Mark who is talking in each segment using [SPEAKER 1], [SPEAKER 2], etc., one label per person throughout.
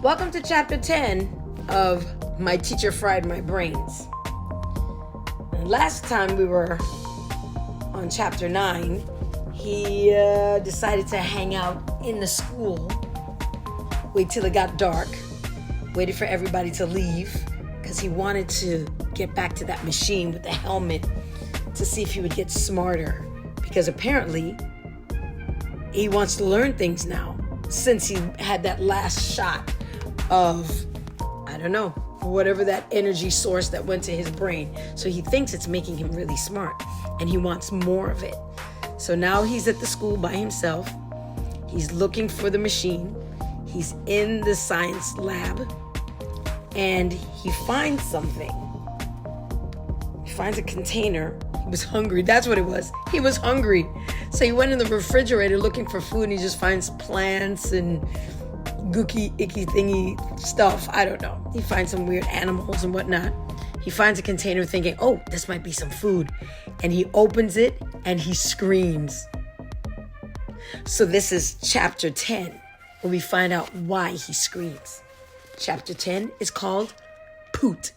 [SPEAKER 1] Welcome to chapter 10 of My Teacher Fried My Brains. And last time we were on chapter 9, he decided to hang out in the school, wait till it got dark, waited for everybody to leave, because he wanted to get back to that machine with the helmet to see if he would get smarter, because apparently he wants to learn things now since he had that last shot of, I don't know, whatever that energy source that went to his brain. So he thinks it's making him really smart and he wants more of it. So now he's at the school by himself. He's looking for the machine. He's in the science lab and he finds something. He finds a container. He was hungry. That's what it was. He was hungry. So he went in the refrigerator looking for food and he just finds plants and gooky, icky thingy stuff. I don't know. He finds some weird animals and whatnot. He finds a container thinking, oh, this might be some food. And he opens it and he screams. So this is chapter 10, where we find out why he screams. Chapter 10 is called Poot.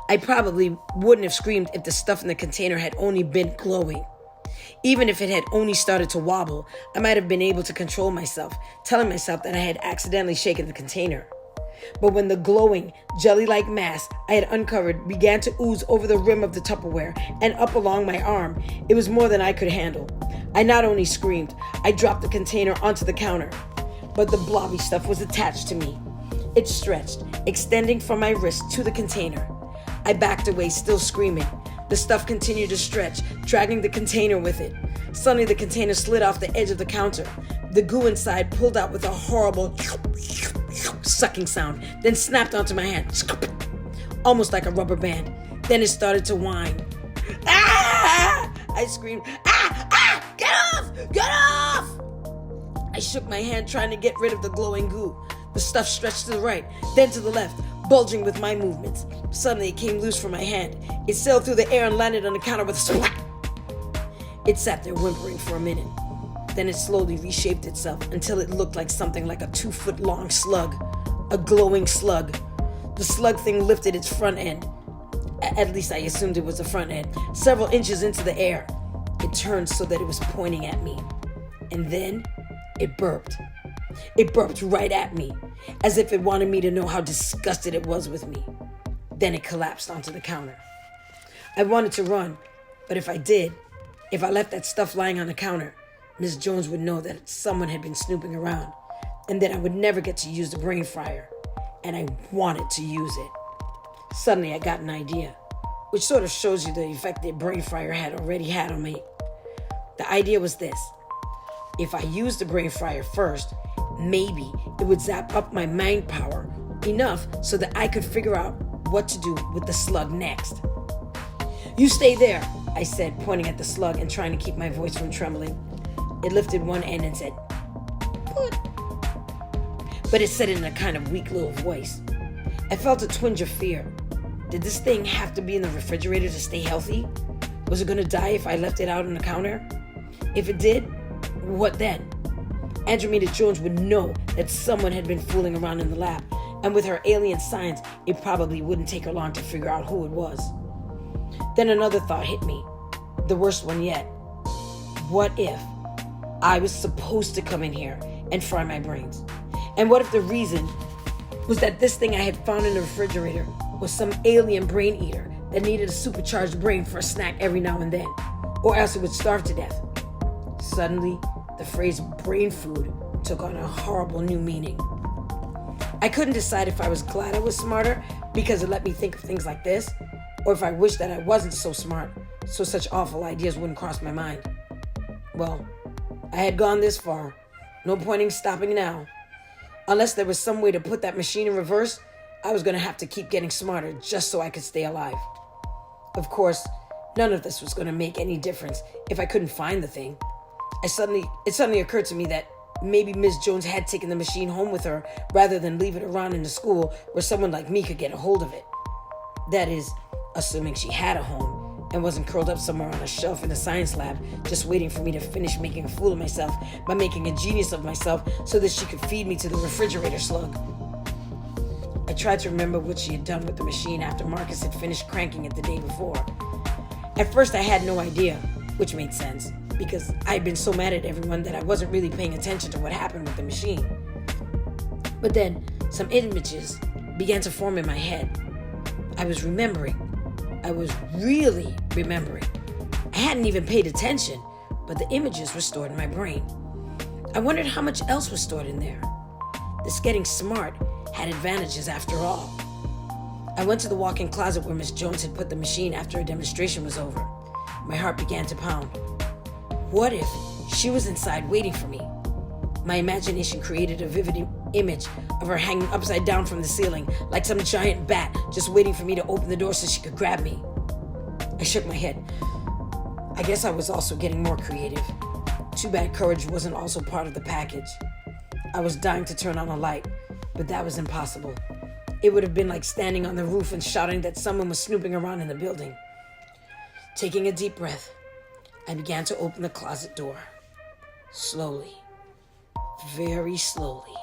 [SPEAKER 1] I probably wouldn't have screamed if the stuff in the container had only been glowing. Even if it had only started to wobble, I might have been able to control myself, telling myself that I had accidentally shaken the container. But when the glowing, jelly-like mass I had uncovered began to ooze over the rim of the Tupperware and up along my arm, it was more than I could handle. I not only screamed, I dropped the container onto the counter. But the blobby stuff was attached to me. It stretched, extending from my wrist to the container. I backed away, still screaming. The stuff continued to stretch, dragging the container with it. Suddenly, the container slid off the edge of the counter. The goo inside pulled out with a horrible sucking sound, then snapped onto my hand, almost like a rubber band. Then it started to whine. Ah! I screamed, ah! Ah! Get off! Get off! I shook my hand trying to get rid of the glowing goo. The stuff stretched to the right, then to the left, bulging with my movements. Suddenly, it came loose from my hand. It sailed through the air and landed on the counter with a splat. It sat there whimpering for a minute. Then it slowly reshaped itself until it looked like something like a 2-foot-long slug, a glowing slug. The slug thing lifted its front end. At least I assumed it was the front end. Several inches into the air. It turned so that it was pointing at me. And then it burped. It burped right at me, as if it wanted me to know how disgusted it was with me. Then it collapsed onto the counter. I wanted to run, but if I left that stuff lying on the counter, Miss Jones would know that someone had been snooping around, and then I would never get to use the brain fryer, and I wanted to use it. Suddenly I got an idea, which sort of shows you the effect the brain fryer had already had on me. The idea was this: if I used the brain fryer first, maybe it would zap up my mind power enough so that I could figure out what to do with the slug next. You stay there, I said, pointing at the slug and trying to keep my voice from trembling. It lifted one end and said, "Good." But it said it in a kind of weak little voice. I felt a twinge of fear. Did this thing have to be in the refrigerator to stay healthy? Was it going to die if I left it out on the counter? If it did, what then? Andromeda Jones would know that someone had been fooling around in the lab, and with her alien science, it probably wouldn't take her long to figure out who it was. Then another thought hit me, the worst one yet. What if I was supposed to come in here and fry my brains? And what if the reason was that this thing I had found in the refrigerator was some alien brain eater that needed a supercharged brain for a snack every now and then, or else it would starve to death? Suddenly, the phrase brain food took on a horrible new meaning. I couldn't decide if I was glad I was smarter because it let me think of things like this, or if I wished that I wasn't so smart so such awful ideas wouldn't cross my mind. Well, I had gone this far. No point in stopping now. Unless there was some way to put that machine in reverse, I was going to have to keep getting smarter just so I could stay alive. Of course, none of this was going to make any difference if I couldn't find the thing. It suddenly occurred to me that maybe Miss Jones had taken the machine home with her rather than leave it around in the school where someone like me could get a hold of it. That is, assuming she had a home and wasn't curled up somewhere on a shelf in a science lab, just waiting for me to finish making a fool of myself by making a genius of myself so that she could feed me to the refrigerator slug. I tried to remember what she had done with the machine after Marcus had finished cranking it the day before. At first I had no idea, which made sense, because I had been so mad at everyone that I wasn't really paying attention to what happened with the machine. But then, some images began to form in my head. I was remembering. I was really remembering. I hadn't even paid attention, but the images were stored in my brain. I wondered how much else was stored in there. This getting smart had advantages after all. I went to the walk-in closet where Miss Jones had put the machine after her demonstration was over. My heart began to pound. What if she was inside waiting for me? My imagination created a vivid image of her hanging upside down from the ceiling, like some giant bat, just waiting for me to open the door so she could grab me. I shook my head. I guess I was also getting more creative. Too bad courage wasn't also part of the package. I was dying to turn on a light, but that was impossible. It would have been like standing on the roof and shouting that someone was snooping around in the building. Taking a deep breath, I began to open the closet door. Slowly, very slowly,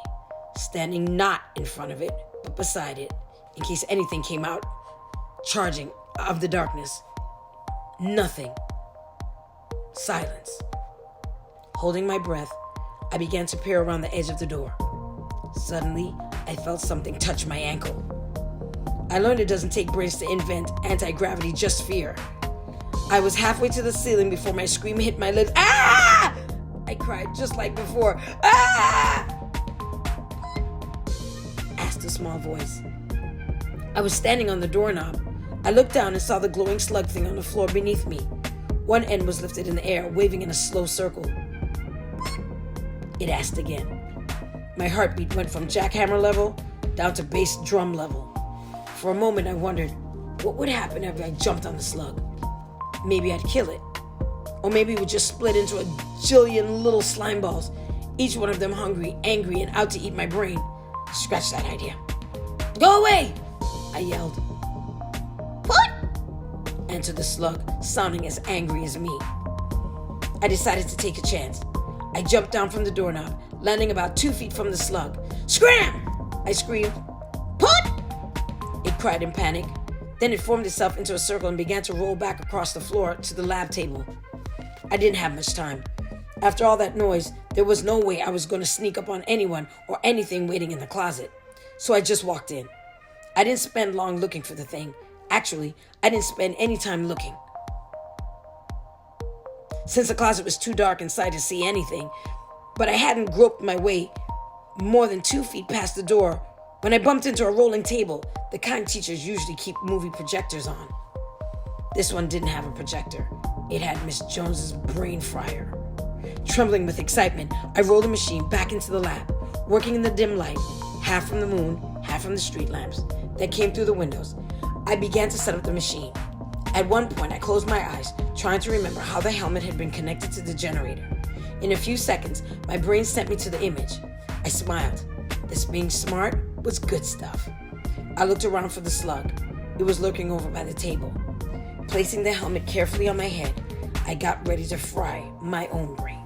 [SPEAKER 1] standing not in front of it, but beside it, in case anything came out, charging of the darkness. Nothing. Silence. Holding my breath, I began to peer around the edge of the door. Suddenly, I felt something touch my ankle. I learned it doesn't take brains to invent anti-gravity, just fear. I was halfway to the ceiling before my scream hit my lips. Ah! I cried just like before. Ah! Asked a small voice. I was standing on the doorknob. I looked down and saw the glowing slug thing on the floor beneath me. One end was lifted in the air, waving in a slow circle. It asked again. My heartbeat went from jackhammer level down to bass drum level. For a moment I wondered, what would happen if I jumped on the slug? Maybe I'd kill it. Or maybe it would just split into a jillion little slime balls, each one of them hungry, angry, and out to eat my brain. Scratch that idea. Go away! I yelled. What? Answered the slug, sounding as angry as me. I decided to take a chance. I jumped down from the doorknob, landing about 2 feet from the slug. Scram! I screamed. Put! It cried in panic. Then it formed itself into a circle and began to roll back across the floor to the lab table. I didn't have much time. After all that noise, there was no way I was going to sneak up on anyone or anything waiting in the closet. So I just walked in. I didn't spend long looking for the thing. Actually, I didn't spend any time looking. Since the closet was too dark inside to see anything, but I hadn't groped my way more than 2 feet past the door when I bumped into a rolling table, the kind teachers usually keep movie projectors on. This one didn't have a projector. It had Miss Jones's brain fryer. Trembling with excitement, I rolled the machine back into the lab, working in the dim light, half from the moon, half from the street lamps that came through the windows. I began to set up the machine. At one point, I closed my eyes, trying to remember how the helmet had been connected to the generator. In a few seconds, my brain sent me to the image. I smiled. This being smart was good stuff. I looked around for the slug. It was lurking over by the table. Placing the helmet carefully on my head, I got ready to fry my own brain.